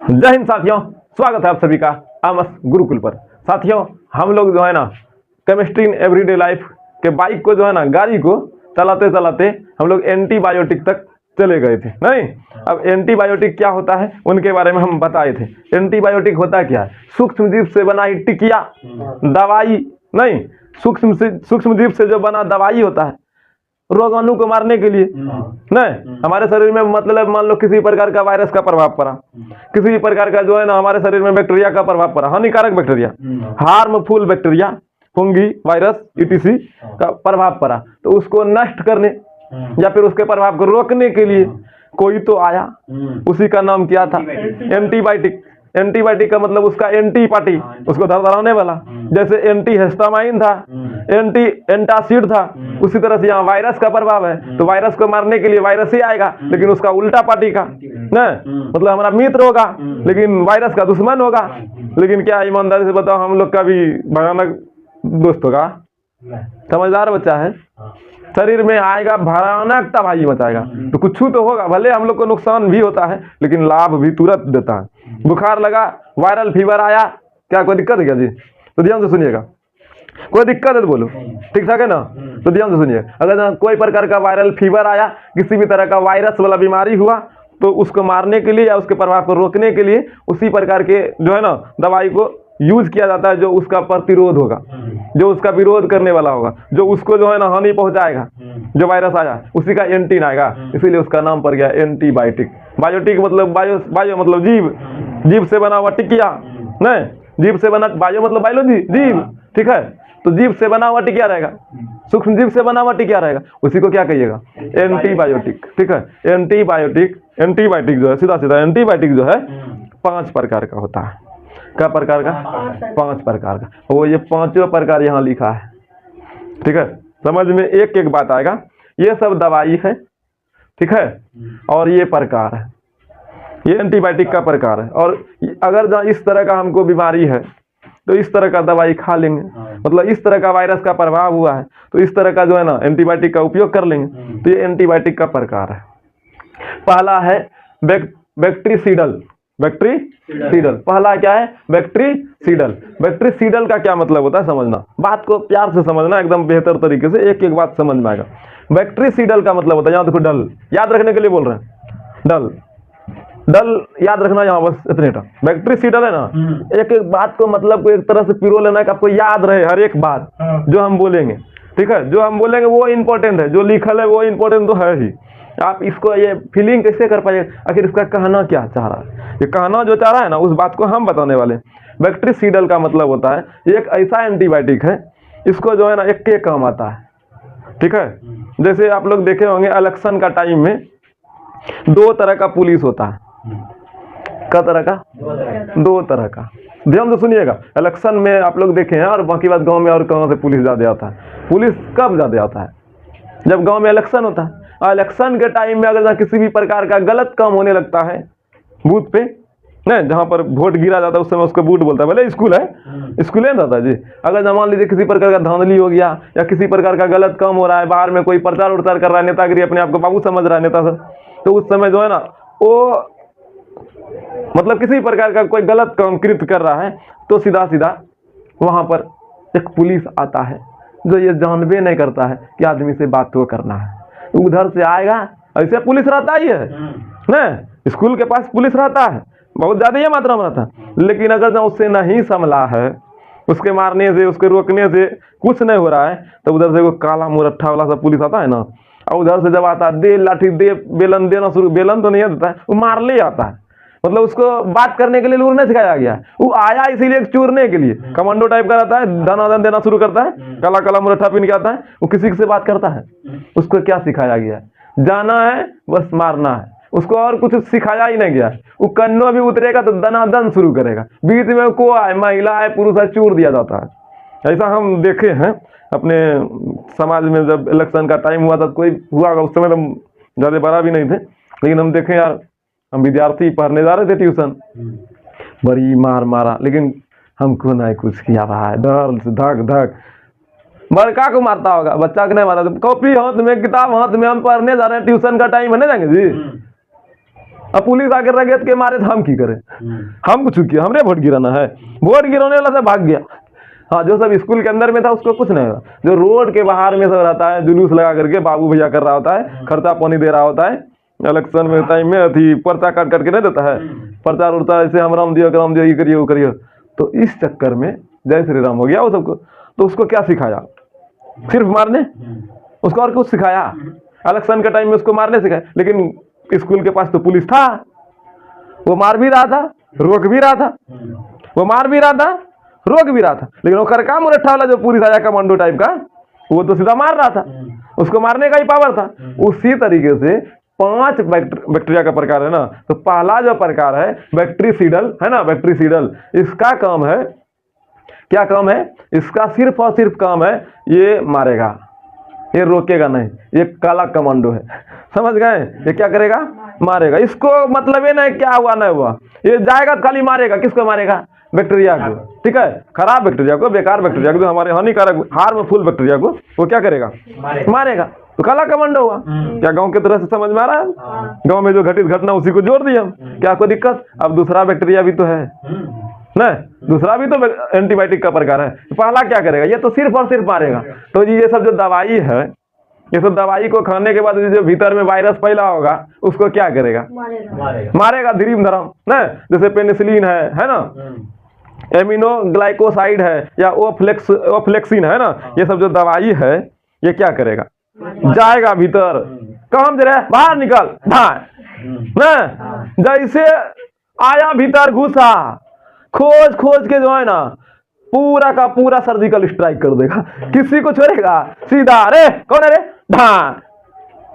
जय हिंद साथियों, स्वागत है आप सभी का आमस गुरुकुल पर। साथियों, हम लोग जो है ना केमिस्ट्री इन एवरीडे लाइफ के बाइक को जो है ना गाड़ी को चलाते चलाते हम लोग एंटीबायोटिक तक चले गए थे। नहीं, अब एंटीबायोटिक क्या होता है उनके बारे में हम बताए थे। एंटीबायोटिक होता क्या है? सूक्ष्म जीव से बना टिकिया दवाई। नहीं, सूक्ष्म जीव से जो बना दवाई होता है रोगाणु को मारने के लिए। नहीं, हमारे शरीर में मतलब मान लो किसी प्रकार का वायरस का प्रभाव पड़ा, किसी प्रकार का जो है ना हमारे शरीर में बैक्टीरिया का प्रभाव पड़ा, हानिकारक bacteria, harmful bacteria, fungi, virus etc का प्रभाव पड़ा, तो उसको नष्ट करने या फिर उसके प्रभाव को रोकने के लिए कोई तो आया, उसी का नाम क्या था? एंटीबायोटिक। एंटीबायोटिक का मतलब उसका एंटी पार्टी, उसको धराने वाला। जैसे एंटी हिस्टामाइन था, एंटासिड था, उसी तरह से यहाँ वायरस का प्रभाव है तो वायरस को मारने के लिए वायरस ही आएगा, लेकिन उसका उल्टा पार्टी का ना, मतलब हमारा मित्र होगा लेकिन वायरस का दुश्मन होगा। लेकिन क्या ईमानदारी से बताओ, हम लोग का भी भयानक दोस्त होगा? समझदार बच्चा है, शरीर में आएगा भयानक तबाही मचाएगा, तो कुछ तो होगा। भले हम लोग को नुकसान भी होता है लेकिन लाभ भी तुरंत देता है। बुखार लगा, वायरल फीवर आया, क्या कोई दिक्कत है क्या जी? तो ध्यान से सुनिएगा, कोई दिक्कत है तो बोलो, ठीक ठाक है ना? तो ध्यान से सुनिए, अगर कोई प्रकार का वायरल फीवर आया, किसी भी तरह का वायरस वाला बीमारी हुआ, तो उसको मारने के लिए या उसके प्रभाव को रोकने के लिए उसी प्रकार के जो है ना दवाई को यूज किया जाता है, जो उसका प्रतिरोध होगा, जो उसका विरोध करने वाला होगा, जो उसको जो है ना हानि पहुंचाएगा। जो वायरस आया उसी का एंटीन आएगा, इसीलिए उसका नाम पड़ गया एंटीबायोटिक। बायोटिक मतलब बायो मतलब जीव, जीव से बना हुआ टिकिया। नहीं, जीव से बना, बायो मतलब बायोलॉजी, जीव, ठीक है? तो जीव से बना हुआ टिकिया रहेगा, सूक्ष्म जीव से बना हुआ टिकिया रहेगा, उसी को क्या कहिएगा? एंटीबायोटिक, ठीक है? एंटीबायोटिक जो है सीधा सीधा एंटीबायोटिक जो है 5 प्रकार का होता है। क्या प्रकार का? 5 प्रकार का। वो ये 5 प्रकार यहाँ लिखा है, ठीक है? समझ में एक एक बात आएगा। ये सब दवाई है, ठीक है? और ये प्रकार है, ये एंटीबायोटिक का प्रकार है। और अगर इस तरह का हमको बीमारी है तो इस तरह का दवाई खा लेंगे, मतलब इस तरह का वायरस का प्रभाव हुआ है तो इस तरह का जो है ना एंटीबायोटिक का उपयोग कर लेंगे। तो ये एंटीबायोटिक का प्रकार है। पहला है बैक्टीरिसीडल। बैक्टीरिसीडल पहला क्या है? बैक्टीरिसीडल। बैक्टीरिसीडल का क्या मतलब होता है समझना, बात को प्यार से समझना, एकदम बेहतर तरीके से एक एक बात समझ में आएगा। बैक्टीरिसीडल का मतलब होता है, यहाँ देखो डल, याद रखने के लिए बोल रहे हैं, डल डल याद रखना, यहाँ बस इतने का बैक्टीरिसीडल है ना। एक एक बात को मतलब को एक तरह से पिरो लेना कि आपको याद रहे हर एक बात जो हम बोलेंगे, ठीक है? जो हम बोलेंगे वो इंपॉर्टेंट है, जो लिखल है वो इंपॉर्टेंट तो है ही। आप इसको ये फीलिंग कैसे कर पाएंगे आखिर इसका कहना क्या चाह रहा है? ये कहना जो चाह रहा है ना उस बात को हम बताने वाले। बैक्टीरिसीडल का मतलब होता है एक ऐसा एंटीबायोटिक है, इसको जो है ना एक के काम आता है, ठीक है? जैसे आप लोग देखे होंगे इलेक्शन का टाइम में 2 तरह का पुलिस होता है। क्या तरह का? 2 तरह का। ध्यान से सुनिएगा, इलेक्शन में आप लोग देखे हैं, और बाकी बात गांव में और कहाँ से पुलिस ज्यादा आता है? पुलिस कब ज्यादा आता है? जब गांव में इलेक्शन होता है। इलेक्शन के टाइम में अगर किसी भी प्रकार का गलत काम होने लगता है बूथ पे, नहीं जहाँ पर वोट गिरा जाता है उस समय उसको बूथ बोलता है, भले स्कूल है, स्कूल है दादा जी। अगर मान लीजिए किसी प्रकार का धांधली हो गया या किसी प्रकार का गलत काम हो रहा है, बाहर में कोई प्रचार उचार कर रहा है, नेतागिरी अपने आप को बाबू समझ रहा है नेता सर, तो उस समय जो है ना वो मतलब किसी प्रकार का कोई गलत काम कृत कर रहा है तो सीधा सीधा वहां पर एक पुलिस आता है जो ये जानबे नहीं करता है कि आदमी से बात तो करना है, उधर से आएगा। ऐसे पुलिस रहता ही है ना, स्कूल के पास पुलिस रहता है, बहुत ज्यादा ही मात्रा में रहता है। लेकिन अगर जो उससे नहीं संभला है, उसके मारने से उसके रोकने से कुछ नहीं हो रहा है, तो उधर से वो काला मुरट्ठा वाला सब पुलिस आता है ना, और उधर से जब आता है दे लाठी दे बेलन देना शुरू, बेलन तो नहीं देता है, वो मार ले आता है। मतलब उसको बात करने के लिए लूर नहीं सिखाया गया है, वो आया इसीलिए चूरने के लिए। कमांडो टाइप का रहता है, दाना दान देना शुरू करता है, काला काला मुरट्ठा पहन के आता है, वो किसी से बात करता है। उसको क्या सिखाया गया है? जाना है बस मारना है, उसको और कुछ सिखाया ही नहीं गया है। वो कन्नो भी उतरेगा तो दनादन शुरू करेगा, बीच में को आए महिला है पुरुष है चूर दिया जाता है। ऐसा हम देखे हैं अपने समाज में, जब इलेक्शन का टाइम हुआ था, कोई हुआ उस समय तो ज़्यादा बड़ा भी नहीं थे, लेकिन हम देखे यार, हम विद्यार्थी पढ़ने जा रहे थे ट्यूशन, बड़ी मार मारा, लेकिन हमको नहीं कुछ किया भाई, डर से धक धक। बड़का को मारता होगा, बच्चा को नहीं मारा, कॉपी हाथ में किताब हाथ में, हम पढ़ने जा रहे हैं, ट्यूशन का टाइम है ना, जाएंगे जी अब पुलिस आके रगेत के मारे तो हम की करें, हम कुछ किया, हमने वोट गिराना है, वोट गिराने वाला से भाग गया। हाँ, जो सब स्कूल के अंदर में था उसको कुछ नहीं होगा, जो रोड के बाहर में सब रहता है जुलूस लगा करके बाबू भैया कर रहा होता है, खर्चा पानी दे रहा होता है, इलेक्शन में टाइम में अथी पर्चा काट करके नहीं देता है, प्रचार उड़ता ऐसे हम राम दियो ये करिए वो करिए। तो इस चक्कर में जय श्री राम हो गया वो सबको। तो उसको क्या सिखाया, सिर्फ मारने, उसको और कुछ सिखाया? इलेक्शन के टाइम में उसको मारने सिखाया, लेकिन स्कूल के पास तो पुलिस था, वो मार भी रहा था रोक भी रहा था, वो मार भी रहा था रोक भी रहा था, लेकिन वो करका मुरट्ठा वाला जो पुलिस आया कमांडो टाइप का, वो तो सीधा मार रहा था, उसको मारने का ही पावर था। उसी तरीके से 5 बैक्टीरिया का प्रकार है ना। तो पहला जो प्रकार है बैक्टीरिसीडल है ना, बैक्टीरिसीडल, इसका काम है, क्या काम है इसका? सिर्फ और सिर्फ काम है ये मारेगा, ये रोकेगा नहीं, ये काला कमांडो है, समझ गए? ये क्या करेगा? मारेगा। इसको मतलब ये नहीं क्या हुआ नहीं हुआ, ये जाएगा खाली मारेगा। किसको मारेगा? बैक्टीरिया को, ठीक है, खराब बैक्टीरिया को, बेकार बैक्टीरिया को, जो हमारे हानिकारक हार्मफुल बैक्टीरिया को वो क्या करेगा? मारेगा। तो काला कमांडो हुआ। क्या गांव की तरह से समझ में आ रहा है? गांव में जो घटित घटना उसी को जोड़ दिया हम, क्या कोई दिक्कत? अब दूसरा बैक्टीरिया भी तो है ना, दूसरा भी तो एंटीबायोटिक का प्रकार है। पहला क्या करेगा? ये तो सिर्फ और सिर्फ मारेगा। तो ये सब जो दवाई है, ये सब दवाई को खाने के बाद जो भीतर में वायरस फैला होगा उसको क्या करेगा? मारेगा धीरे धरम ना। जैसे पेनिसिलिन है ना, एमिनो ग्लाइकोसाइड है, या ओफ्लेक्सिन है ना, ये सब जो दवाई है ये क्या करेगा? जाएगा भीतर, काम दे रहा है, बाहर निकल ना। जैसे आया भीतर घुसा, खोज खोज के जो है ना पूरा का पूरा सर्जिकल स्ट्राइक कर देगा, किसी को छोड़ेगा? सीधा अरे कौन है रे, ढाई,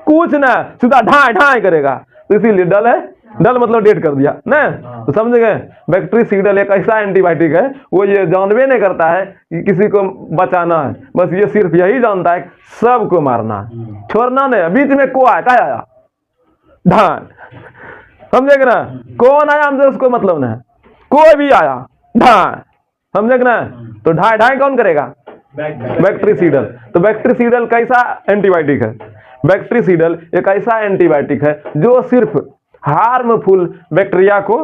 कुछ ना, सीधा ढाई ढाई करेगा। तो इसीलिए डल है, डल मतलब डेट कर दिया ना। तो समझ गए? बैक्टीरिसीडल एक ऐसा एंटीबायोटिक है, वो ये जानबे नहीं करता है कि किसी को बचाना है, बस ये सिर्फ यही जानता है सबको मारना है, छोड़ना नहीं। बीच में को आया, क्या आया? ढाई, समझे ना? कौन आया हमसे उसको मतलब नहीं, कोई भी आया ढाई, समझे ना? तो ढाई ढाई कौन करेगा? बैक्टीरिसीडल। तो बैक्टीरिसीडल कैसा एंटीबायोटिक है? बैक्टीरिसीडल एक ऐसा एंटीबायोटिक है जो सिर्फ हार्मफुल बैक्टीरिया को,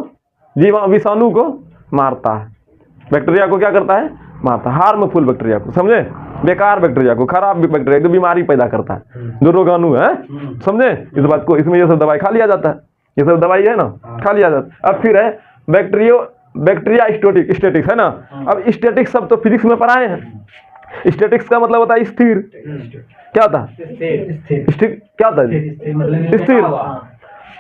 विषाणु को मारता है। बैक्टीरिया को क्या करता है? मारता है, हार्मफुल बैक्टीरिया को, समझे? बेकार बैक्टीरिया को, खराब बैक्टीरिया जो बीमारी पैदा करता है, जो रोगाणु है, समझे इस बात को? इसमें ये सब दवाई खा लिया जाता है, ये सब दवाई है ना, खा लिया जाता है। अब फिर है बैक्टीरिया स्टैटिक्स है ना। अब स्टैटिक्स सब तो फिजिक्स में पढ़ाए हैं। स्टैटिक्स का मतलब होता है स्थिर। क्या होता है? क्या होता है? स्थिर।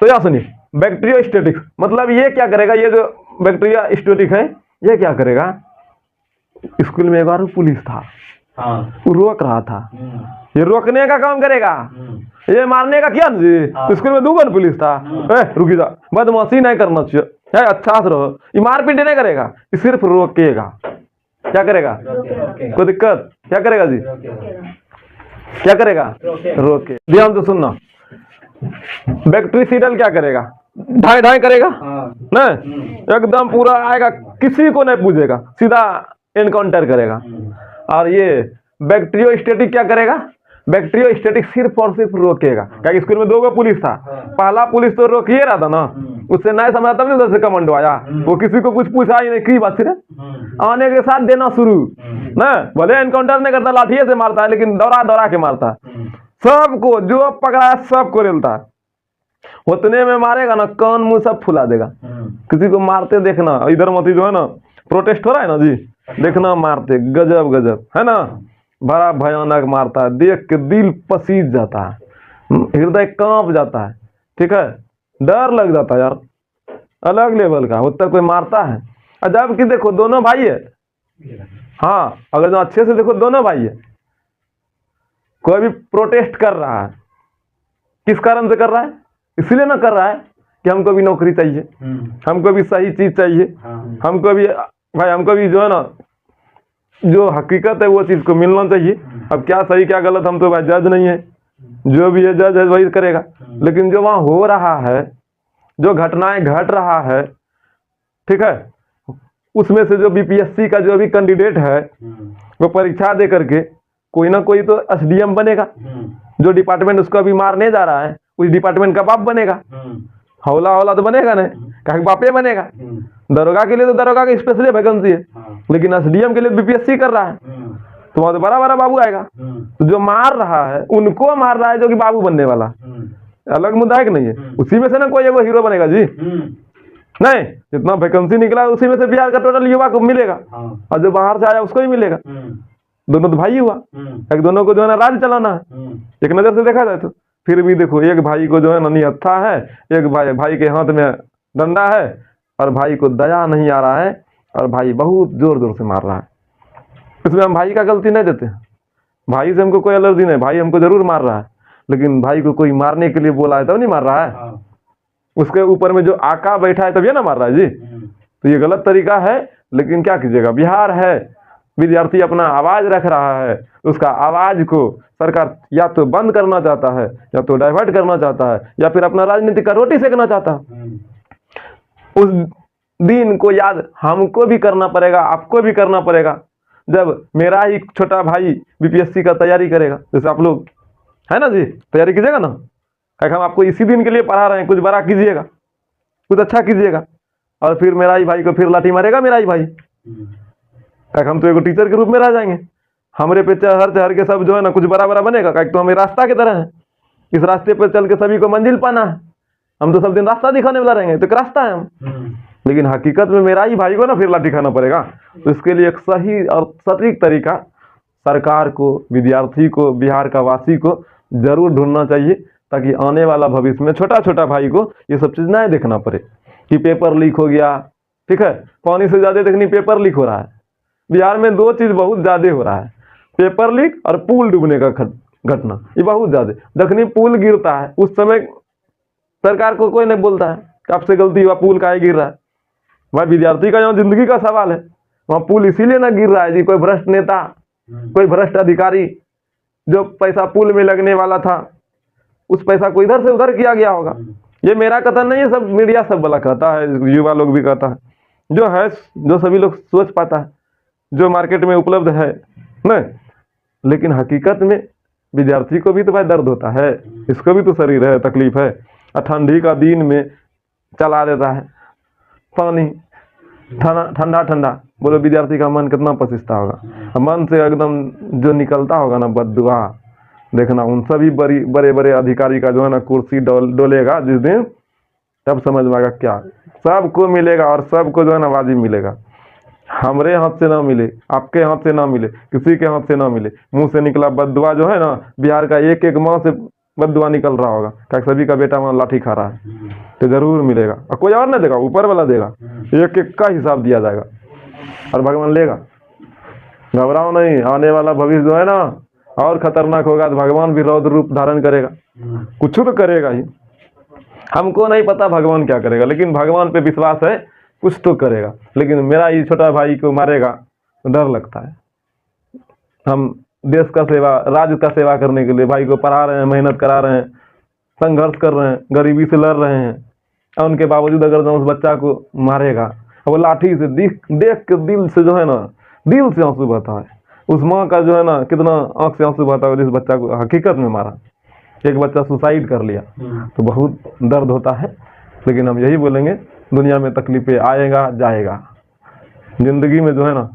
तो यहाँ सुनिए, बैक्टीरिया स्टैटिक्स मतलब ये क्या करेगा? ये जो बैक्टीरिया स्टैटिक है ये क्या करेगा? स्कूल में एक बार पुलिस था, वो रोक रहा था, ये रोकने का काम करेगा, ये मारने का क्या जी? स्कूल में 2 पुलिस था, रुकी जा, बदमाशी नहीं करना चाहिए, अच्छा से रहो। ये मारपीट नहीं करेगा, ये सिर्फ रोकेगा। क्या करेगा? कोई दिक्कत? क्या करेगा जी? क्या करेगा? रोके। ध्यान से सुनना, बैक्टीरिसीडल क्या करेगा? ढाई ढाई करेगा ना, एकदम पूरा आएगा, किसी को नहीं पूछेगा, सीधा एनकाउंटर करेगा। और ये बैक्टीरियोस्टैटिक क्या करेगा? बैक्टीरियोस्टैटिक सिर्फ और सिर्फ रोकेगा। क्या स्कूल में 2 पुलिस था, पहला पुलिस तो रोक ही रहा था ना, उससे नहीं समझा तब नहीं उधर से कमांडो आया, वो किसी को कुछ पूछा ही नहीं, की बात फिर आने के साथ देना शुरू ना। भले एनकाउंटर नहीं करता, लाठी से मारता है, लेकिन दौड़ा दौड़ा के मारता है सबको, जो पकड़ा है सबको रेलता है। उतने में मारेगा ना, कान मुंह सब फुला देगा। किसी को मारते देखना, इधर मत जो है ना प्रोटेस्ट हो रहा है ना जी, देखना मारते, गजब गजब है ना, बड़ा भयानक मारता है, देख के दिल पसीज जाता है, हृदय कांप जाता है, ठीक है, डर लग जाता है यार, अलग लेवल का होता कोई मारता है। जब कि देखो दोनों भाई है, हाँ अगर जो अच्छे से देखो दोनों भाई है, कोई भी प्रोटेस्ट कर रहा है, किस कारण से कर रहा है? इसलिए ना कर रहा है कि हमको भी नौकरी चाहिए, हमको भी सही चीज चाहिए, हमको भी भाई, हमको भी जो है ना जो हकीकत है वो चीज को मिलना चाहिए। अब क्या सही क्या गलत हम तो भाई जज नहीं है, जो भी है जज है वही करेगा। लेकिन जो वहां हो रहा है, जो घटनाएं घट रहा है, ठीक है, उसमें से जो बीपीएससी का जो भी कैंडिडेट है वो परीक्षा दे करके कोई ना कोई तो एसडीएम बनेगा, जो डिपार्टमेंट उसको अभी मारने जा रहा है उस डिपार्टमेंट का बाप बनेगा। हौला हौला तो बनेगा नहीं, कहीं बापे बनेगा। दरोगा के लिए तो दरोगा की स्पेशली वैकेंसी है, लेकिन एसडीएम के लिए बीपीएससी कर रहा है, तो वहां तो बड़ा बड़ा बाबू आएगा। तो जो मार रहा है उनको मार रहा है जो कि बाबू बनने वाला, अलग मुद्दा है कि नहीं है। उसी में से ना कोई एगो हीरो बनेगा जी, नहीं, जितना वैकेंसी निकला उसी में से बिहार का टोटल युवा को मिलेगा, और जो बाहर से आया उसको ही मिलेगा। दोनों तो भाई हुआ, एक दोनों को जो है ना राज चलाना है, एक नजर से देखा जाए तो। फिर भी देखो, एक भाई को जो है ना निहत्था है, एक भाई के हाथ में डंडा है, और भाई को दया नहीं आ रहा है, और भाई बहुत जोर जोर से मार रहा है। इसमें हम भाई का गलती नहीं देते, भाई से हमको कोई एलर्जी नहीं, भाई हमको जरूर मार रहा है, लेकिन भाई को कोई मारने के लिए बोला है तब नहीं मार रहा है। उसके ऊपर में जो आका बैठा है तब ये ना मार रहा है जी। तो ये गलत तरीका है, लेकिन क्या कीजिएगा, बिहार है, विद्यार्थी अपना आवाज रख रहा है, उसका आवाज को सरकार या तो बंद करना चाहता है, या तो डाइवर्ट करना चाहता है, या फिर अपना राजनीति का रोटी सेकना चाहता है। उस दिन को याद हमको भी करना पड़ेगा, आपको भी करना पड़ेगा, जब मेरा ही छोटा भाई बीपीएससी का तैयारी करेगा। जैसे आप लोग है ना जी, तैयारी कीजिएगा ना, क्या हम आपको इसी दिन के लिए पढ़ा रहे हैं, कुछ बड़ा कीजिएगा, कुछ अच्छा कीजिएगा, और फिर मेरा ही भाई को फिर लाठी मारेगा मेरा ही भाई, क्या हम तो एक टीचर के रूप में रह जाएंगे। हमारे पे चढ़ के सब जो है ना कुछ बड़ा बड़ा बनेगा, क्या तो हमें रास्ता की तरह है, इस रास्ते पर चल के सभी को मंजिल पाना है, हम तो सब दिन रास्ता दिखाने वाला रहेंगे, तो एक रास्ता है हम। लेकिन हकीकत में मेरा ही भाई को ना फिर लाठी खाना पड़ेगा। तो इसके लिए एक सही और सटीक तरीका सरकार को, विद्यार्थी को, बिहार का वासी को जरूर ढूंढना चाहिए, ताकि आने वाला भविष्य में छोटा छोटा भाई को ये सब चीज नहीं देखना पड़े कि पेपर लीक हो गया। ठीक है, पानी से ज्यादा देखनी पेपर लीक हो रहा है। बिहार में दो चीज बहुत ज्यादा हो रहा है, पेपर लीक और पुल डूबने का घटना, ये बहुत ज्यादा। जखनी पुल गिरता है उस समय सरकार को कोई नहीं बोलता है कि आपसे गलती हुआ, पुल का ही गिर रहा है। भाई विद्यार्थी का यहाँ जिंदगी का सवाल है, वहाँ पुल इसीलिए ना गिर रहा है जी, कोई भ्रष्ट नेता, कोई भ्रष्ट अधिकारी, जो पैसा पुल में लगने वाला था उस पैसा को इधर से उधर किया गया होगा। ये मेरा कथन नहीं है, सब मीडिया सब वाला कहता है, युवा लोग भी कहता है, जो है जो सभी लोग सोच पाता है, जो मार्केट में उपलब्ध है नहीं। लेकिन हकीकत में विद्यार्थी को भी तो भाई दर्द होता है, इसको भी तो शरीर है, तकलीफ है। और ठंडी का दिन में चला देता है पानी ठंडा ठंडा, बोलो विद्यार्थी का मन कितना पसीजता होगा। मन से एकदम जो निकलता होगा ना बद्दुआ, देखना उन सभी बड़े बड़े अधिकारी का जो है ना कुर्सी डोलेगा जिस दिन, तब समझ में आएगा क्या सबको मिलेगा, और सबको जो है ना वाजिब मिलेगा। हमरे हाथ से ना मिले, आपके हाथ से ना मिले, किसी के हाथ से ना मिले, मुंह से निकला बद्दुआ जो है ना, बिहार का एक एक माँ से बद्दुआ निकल रहा होगा, क्या सभी का बेटा वहां लाठी खा रहा है, तो जरूर मिलेगा। और कोई और नहीं देगा, ऊपर वाला देगा, एक एक का हिसाब दिया जाएगा और भगवान लेगा। घबराओ नहीं, आने वाला भविष्य जो है ना और खतरनाक होगा, तो भगवान भी रौद्र रूप धारण करेगा, कुछ तो करेगा ही। हमको नहीं पता भगवान क्या करेगा, लेकिन भगवान पे विश्वास है, कुछ तो करेगा। लेकिन मेरा ये छोटा भाई को मारेगा तो डर लगता है। हम देश का सेवा, राज्य का सेवा करने के लिए भाई को पढ़ा रहे हैं, मेहनत करा रहे हैं, संघर्ष कर रहे हैं, गरीबी से लड़ रहे हैं, और उनके बावजूद अगर उस बच्चा को मारेगा, वो लाठी से देख के दिल से जो है ना, दिल से आंसू बहता है। उस माँ का जो है ना कितना आंख से आंसू बहता है, जिस बच्चा को हकीकत में मारा। एक बच्चा सुसाइड कर लिया तो बहुत दर्द होता है, लेकिन हम यही बोलेंगे, दुनिया में तकलीफें आएगा जाएगा, जिंदगी में जो है ना,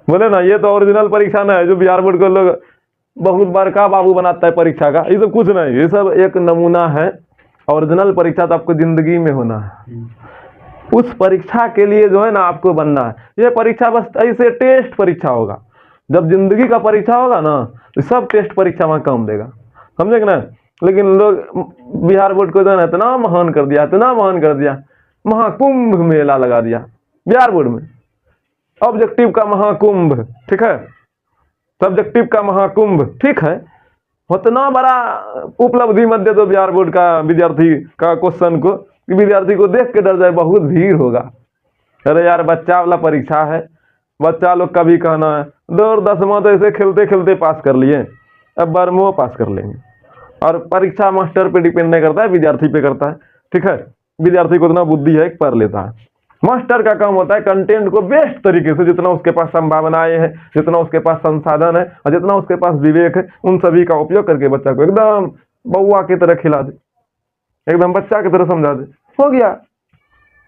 बोले ना ये तो ओरिजिनल परीक्षा ना है जो बिहार बोर्ड को लोग बहुत बड़का बाबू बनाता है परीक्षा का, ये सब कुछ नहीं, ये सब एक नमूना है। ओरिजिनल परीक्षा तो आपको जिंदगी में होना है, उस परीक्षा के लिए जो है ना आपको बनना है। ये परीक्षा बस ऐसे टेस्ट परीक्षा होगा, जब जिंदगी का परीक्षा होगा ना तो सब टेस्ट परीक्षा में काम देगा, समझे ना। लेकिन लोग बिहार बोर्ड को जो है ना इतना महान कर दिया, इतना महान कर दिया, महाकुंभ मेला लगा दिया बिहार बोर्ड में, ऑब्जेक्टिव का महाकुंभ, ठीक है, सब्जेक्टिव का महाकुंभ, ठीक है। उतना बड़ा उपलब्धि मत दे दो बिहार बोर्ड का विद्यार्थी का क्वेश्चन को, कि विद्यार्थी को देख के डर जाए, बहुत भीड़ होगा। अरे यार बच्चा वाला परीक्षा है, बच्चा लोग का भी कहना है, 10वां तो ऐसे खेलते खेलते पास कर लिए, अब 12वां पास कर लेंगे। और परीक्षा मास्टर पे डिपेंड नहीं करता है, विद्यार्थी पे करता है, ठीक है। विद्यार्थी को उतना बुद्धि है पढ़ लेता है, मास्टर का काम होता है कंटेंट को बेस्ट तरीके से, जितना उसके पास संभावनाएं हैं, जितना उसके पास संसाधन है, और जितना उसके पास विवेक है, उन सभी का उपयोग करके बच्चा को एकदम बउआ की तरह खिला दे, एकदम बच्चा की तरह समझा दे। हो गया।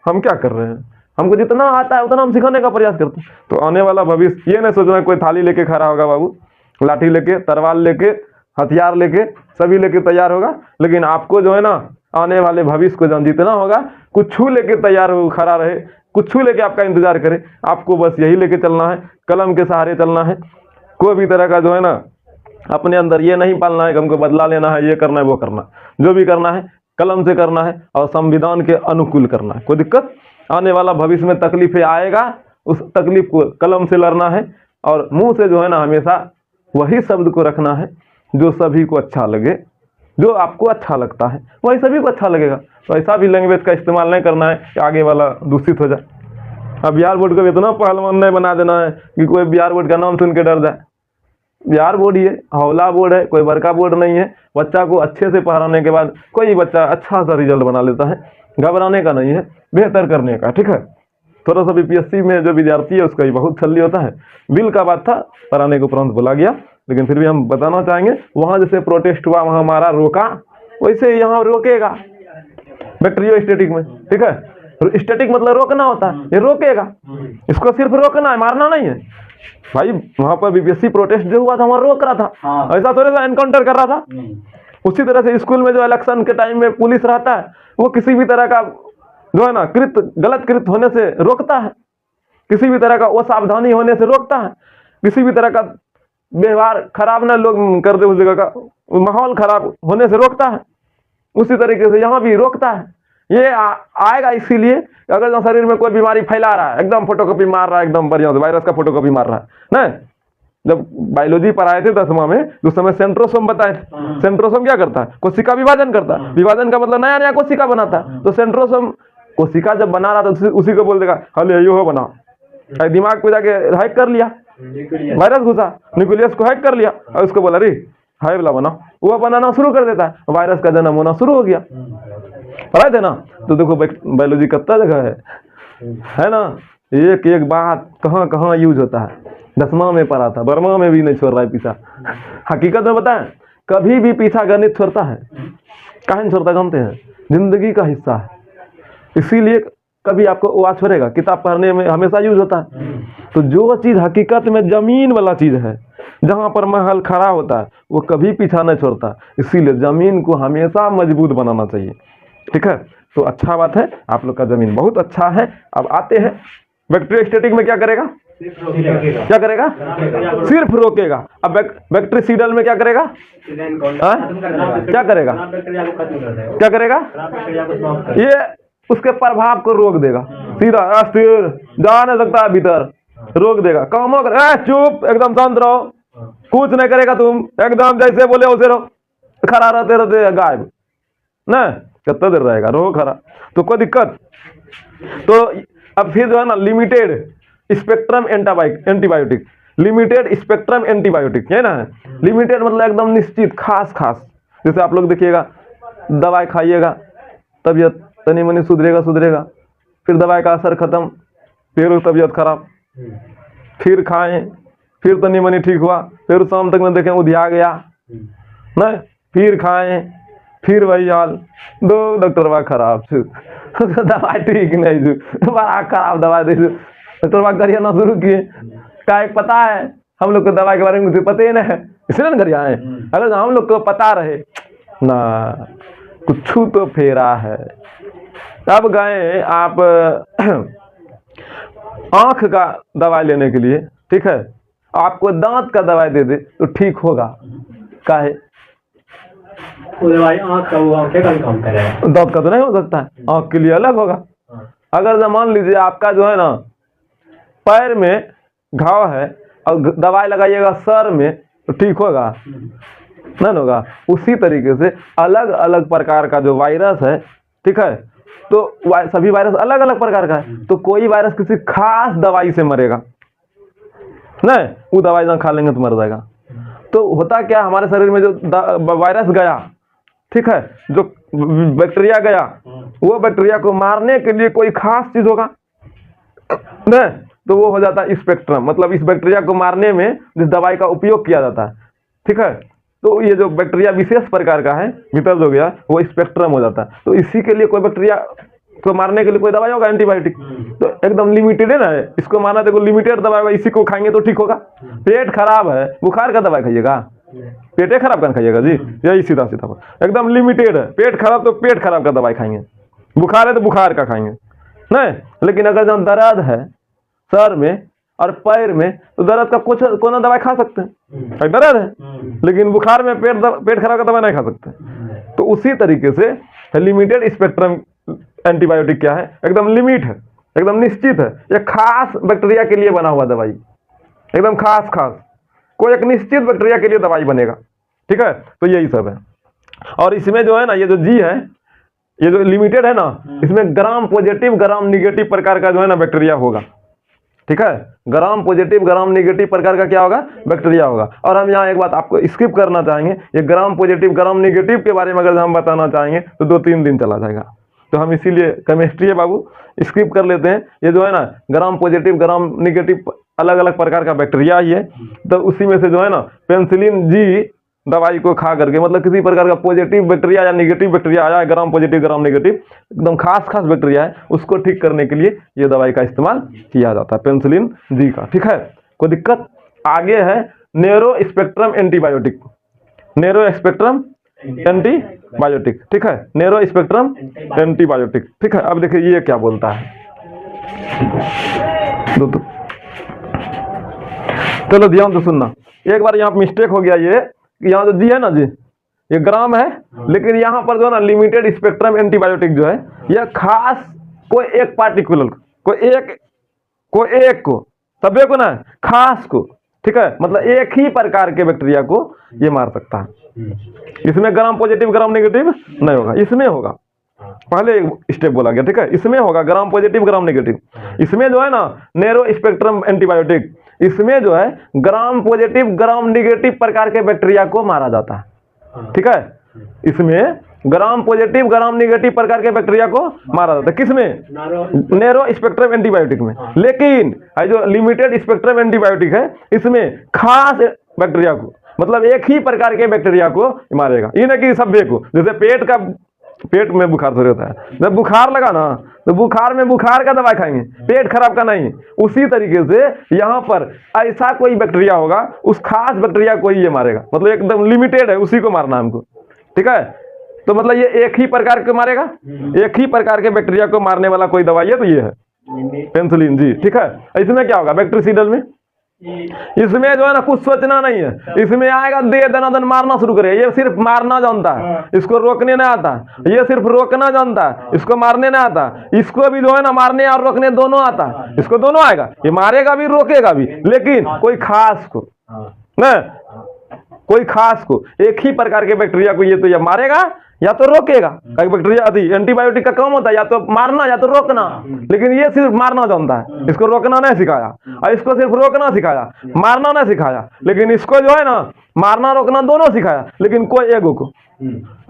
हम क्या कर रहे हैं, हमको जितना आता है उतना हम सिखाने का प्रयास करते हैं। तो आने वाला भविष्य ये नहीं सोचना कोई थाली लेके खड़ा होगा बाबू, लाठी लेके, तलवार लेके, हथियार लेके, सभी लेके तैयार होगा, लेकिन आपको जो है ना आने वाले भविष्य को जीतना होगा। कुछ लेके तैयार हो खड़ा रहे, कुछ लेके आपका इंतजार करे, आपको बस यही लेके चलना है, कलम के सहारे चलना है। कोई भी तरह का जो है ना अपने अंदर ये नहीं पालना है कि हमको बदला लेना है, ये करना है, वो करना, जो भी करना है कलम से करना है और संविधान के अनुकूल करना है। कोई दिक्कत आने वाला भविष्य में तकलीफें आएगा, उस तकलीफ को कलम से लड़ना है और मुंह से जो है ना हमेशा वही शब्द को रखना है जो सभी को अच्छा लगे, जो आपको अच्छा लगता है वही सभी को अच्छा लगेगा। तो ऐसा भी लैंग्वेज का इस्तेमाल नहीं करना है कि आगे वाला दूषित हो जाए। अब बिहार बोर्ड को इतना पहलवान नहीं बना देना है कि कोई बिहार बोर्ड का नाम सुन के डर जाए। बिहार बोर्ड ये हौला बोर्ड है, कोई बड़का बोर्ड नहीं है। बच्चा को अच्छे से पढ़ाने के बाद कोई बच्चा अच्छा सा रिजल्ट बना लेता है। घबराने का नहीं है, बेहतर करने का, ठीक है। थोड़ा सा बीपीएससी में जो विद्यार्थी है उसका ही बहुत छल्ली होता है। बिल का बात था, पढ़ाने को उपरांत बोला गया, लेकिन फिर भी हम बताना चाहेंगे वहां जैसे प्रोटेस्ट हुआ वहां हमारा रोका, वैसे यहाँ रोकेगा बैक्टीरियो स्टैटिक में, ठीक है। स्टैटिक मतलब रोकना होता है, ये रोकेगा। इसको सिर्फ रोकना है, मारना नहीं है भाई। वहां पर बीपीएससी प्रोटेस्ट जो हुआ था वहां रोक रहा था, ऐसा थोड़ा सा एनकाउंटर कर रहा था। उसी तरह से स्कूल में जो इलेक्शन के टाइम में पुलिस रहता है वो किसी भी तरह का जो है ना गलत कृत होने से रोकता है, किसी भी तरह का असावधानी होने से रोकता है, किसी भी तरह का व्यवहार खराब ना लोग कर दे, उस जगह का माहौल खराब होने से रोकता है। उसी तरीके से यहाँ भी रोकता है। ये आएगा इसीलिए अगर जो शरीर में कोई बीमारी फैला रहा है, एकदम फोटोकॉपी मार रहा है, एकदम बढ़िया से वायरस का फोटोकॉपी मार रहा है ना। जब बायोलॉजी पढ़ाए थे 10वां में उस समय सेंट्रोसोम बताए थे। सेंट्रोसोम क्या करता है, कोशिका विभाजन करता है। विभाजन का मतलब नया नया कोशिका बनाता है। तो सेंट्रोसोम कोशिका जब बना रहा था उसी को बोल देगा हले यो हो बनाओ। दिमाग को जाके हैक कर लिया, वायरस घुसा, न्यूक्लियस को हैक कर लिया और उसको बोला रे हाई वाला बनाओ, वो बनाना शुरू कर देता है, वायरस का जन्म होना शुरू हो गया। पढ़ाए थे ना। तो देखो बायोलॉजी कितना जगह है ना, एक एक बात कहाँ कहाँ यूज होता है। 10वां में पढ़ा था, 12वां में भी नहीं छोड़ रहा है पीछा। हकीकत में बताएं कभी भी पीछा गणित छोड़ता है, कहीं छोड़ता जानते हैं, जिंदगी का हिस्सा है। इसीलिए कभी आपको वो छोड़ेगा, किताब पढ़ने में हमेशा यूज होता है। तो जो चीज हकीकत में जमीन वाला चीज है, जहां पर महल खड़ा होता है, वो कभी पीछा नहीं छोड़ता। इसीलिए जमीन को हमेशा मजबूत बनाना चाहिए, ठीक है। तो अच्छा बात है, आप लोग का जमीन बहुत अच्छा है। अब आते हैं बैक्टीरियोस्टैटिक में क्या करेगा, क्या करेगा, सिर्फ रोकेगा। अब बैक्टीरिसीडल में क्या करेगा, क्या करेगा, क्या करेगा, ये उसके प्रभाव को रोक देगा। सीधा अस्थिर जा नहीं सकता है भीतर, रोक देगा। कामों कर चुप, एकदम शांत रहो, कुछ नहीं करेगा, तुम एकदम जैसे बोले वैसे रहो, खड़ा रहते रहते गायब ना, कितना देर रहेगा, रहो खड़ा, तो कोई दिक्कत। तो अब फिर जो है ना limited spectrum antibiotic, limited spectrum antibiotic है ना। लिमिटेड मतलब एकदम निश्चित, खास खास। जैसे आप लोग देखिएगा दवाई खाइएगा, तबीयत तनी मनी सुधरेगा, फिर दवाई का असर खत्म, फिर तबीयत खराब, फिर खाएं, फिर तनी मनी ठीक हुआ, फिर शाम तक में देखें उधिया गया नहीं, फिर खाएं, फिर वही हाल, दो डॉक्टर बा खराब दवाई ठीक नहीं, बड़ा खराब दवाई दे, डॉक्टर बा करिए ना शुरू किए। क्या एक पता है हम लोग को दवाई के बारे में कुछ पता ही नहीं है, इसलिए ना करिए आए। अगर हम लोग को पता रहे ना कुछ तो फेरा है। तब गए आप आंख का दवाई लेने के लिए, ठीक है, आपको दांत का दवाई दे दे तो ठीक होगा, काहे दवाई आंख का, वो आंखें का काम करेगा, दांत का तो नहीं हो सकता है, आंख के लिए अलग होगा। अगर मान लीजिए आपका जो है ना पैर में घाव है और दवाई लगाइएगा सर में तो ठीक होगा, नहीं होगा। उसी तरीके से अलग अलग प्रकार का जो वायरस है, ठीक है, तो सभी वायरस अलग अलग प्रकार का है। तो कोई वायरस किसी खास दवाई से मरेगा नहीं, वो दवाई ना खा लेंगे तो मर जाएगा। तो होता क्या, हमारे शरीर में जो वायरस गया, ठीक है, जो बैक्टीरिया गया, वो बैक्टीरिया को मारने के लिए कोई खास चीज होगा नहीं, तो वो हो जाता है स्पेक्ट्रम। मतलब इस बैक्टीरिया को मारने में जिस दवाई का उपयोग किया जाता है, ठीक है, तो ये जो बैक्टीरिया विशेष प्रकार का है भीतर जो गया वो स्पेक्ट्रम हो जाता है। तो इसी के लिए कोई बैक्टीरिया इसको मारने के लिए कोई दवाई होगा एंटीबायोटिक? तो एकदम लिमिटेड है ना, इसको मारना देखो लिमिटेड दवाई होगा, इसी को खाएंगे तो ठीक होगा। पेट खराब है, बुखार का दवाई खाइएगा? पेटे खराब का खाइएगा जी, यही सीधा सीधा एकदम लिमिटेड है। पेट खराब तो पेट खराब का दवाई खाएंगे, बुखार है तो बुखार का खाएंगे नहीं। लेकिन अगर जब दर्द है सर में और पैर में तो दर्द का कुछ कोई दवाई खा सकते हैं, दर्द है लेकिन बुखार में पेट खराब का दवाई नहीं खा सकते। तो उसी तरीके से लिमिटेड स्पेक्ट्रम एंटीबायोटिक क्या है, एकदम लिमिट है, एकदम निश्चित है, ये खास बैक्टीरिया के लिए बना हुआ दवाई, एकदम खास कोई एक निश्चित बैक्टीरिया के लिए दवाई बनेगा, ठीक है। तो यही सब है। और इसमें जो है ना, ये जो जी है, ये जो लिमिटेड है ना, इसमें ग्राम पॉजिटिव ग्राम निगेटिव प्रकार का जो है ना बैक्टीरिया होगा, ठीक है। ग्राम पॉजिटिव ग्राम निगेटिव प्रकार का क्या होगा, बैक्टीरिया होगा। और हम यहाँ एक बात आपको स्किप करना चाहेंगे, ये ग्राम पॉजिटिव ग्राम निगेटिव के बारे में अगर हम बताना चाहेंगे तो 2-3 दिन चला जाएगा। तो हम इसीलिए केमिस्ट्री है बाबू, स्किप कर लेते हैं। ये जो है ना ग्राम पॉजिटिव ग्राम निगेटिव अलग अलग प्रकार का बैक्टीरिया ही है। तो उसी में से जो है ना पेनिसिलिन जी दवाई को खा करके, मतलब किसी प्रकार का पॉजिटिव बैक्टीरिया या निगेटिव बैक्टीरिया आया है, ग्राम पॉजिटिव ग्राम निगेटिव एकदम खास बैक्टीरिया है, उसको ठीक करने के लिए ये दवाई का इस्तेमाल किया जाता है, पेनिसिलिन जी का, ठीक है। कोई दिक्कत? आगे है narrow spectrum antibiotic, narrow spectrum antibiotic, ठीक है, नैरो स्पेक्ट्रम एंटीबायोटिक, ठीक है। अब देखिए ये क्या बोलता है, चलो ध्यान से सुनना। एक बार यहाँ मिस्टेक हो गया, ये यहाँ जो जी है ना जी, ये ग्राम है, लेकिन यहाँ पर जो है ना लिमिटेड स्पेक्ट्रम एंटीबायोटिक जो है, यह खास कोई एक पार्टिकुलर कोई एक को सभी को ना, खास को, ठीक है, मतलब एक ही प्रकार के बैक्टीरिया को ये मार सकता है। इसमें ग्राम पॉजिटिव ग्राम नेगेटिव नहीं होगा, इसमें होगा। पहले एक स्टेप बोला गया, ठीक है, इसमें होगा ग्राम पॉजिटिव ग्राम नेगेटिव। इसमें जो है ना नैरो स्पेक्ट्रम एंटीबायोटिक, इसमें जो है ग्राम पॉजिटिव ग्राम निगेटिव प्रकार के बैक्टीरिया को मारा जाता है, ठीक है। इसमें ग्राम पॉजिटिव ग्राम निगेटिव प्रकार के बैक्टीरिया को मारा जाता है, किसमें? नैरो स्पेक्ट्रम एंटीबायोटिक में। लेकिन जो लिमिटेड स्पेक्ट्रम एंटीबायोटिक है, इसमें खास बैक्टीरिया को, मतलब एक ही प्रकार के बैक्टीरिया को मारेगा, ये नहीं कि सभी को। जैसे पेट में बुखार थोड़ी होता है, जब बुखार लगा ना तो बुखार में बुखार का दवाई खाएंगे, पेट खराब का नहीं। उसी तरीके से यहाँ पर ऐसा कोई बैक्टीरिया होगा, उस खास बैक्टीरिया को ही ये मारेगा, मतलब एकदम लिमिटेड है, उसी को मारना हमको, ठीक है। तो मतलब ये एक ही प्रकार के मारेगा, एक ही प्रकार के बैक्टीरिया को मारने वाला कोई दवाई है, तो ये है पेनिसिलिन जी, ठीक है। इसमें क्या होगा बैक्टीरिसीडल में, इसमें जो है ना कुछ सोचना नहीं है, इसमें आएगा दे दनादन मारना शुरू करे। ये सिर्फ मारना जानता है, इसको रोकने नहीं आता। ये सिर्फ रोकना जानता है, इसको मारने नहीं आता। इसको भी जो है ना मारने और रोकने दोनों आता है, इसको दोनों आएगा, ये मारेगा भी रोकेगा भी, लेकिन कोई खास को न, कोई खास को, एक ही प्रकार के बैक्टीरिया को ये तो या मारेगा या तो रोकेगा। कई बैक्टीरिया आदि एंटीबायोटिक का काम होता है या तो मारना या तो रोकना, लेकिन ये सिर्फ मारना जानता है, इसको रोकना नहीं सिखाया, और इसको सिर्फ रोकना सिखाया, मारना नहीं सिखाया। लेकिन इसको जो है ना मारना रोकना दोनों सिखाया, लेकिन कोई एगो को,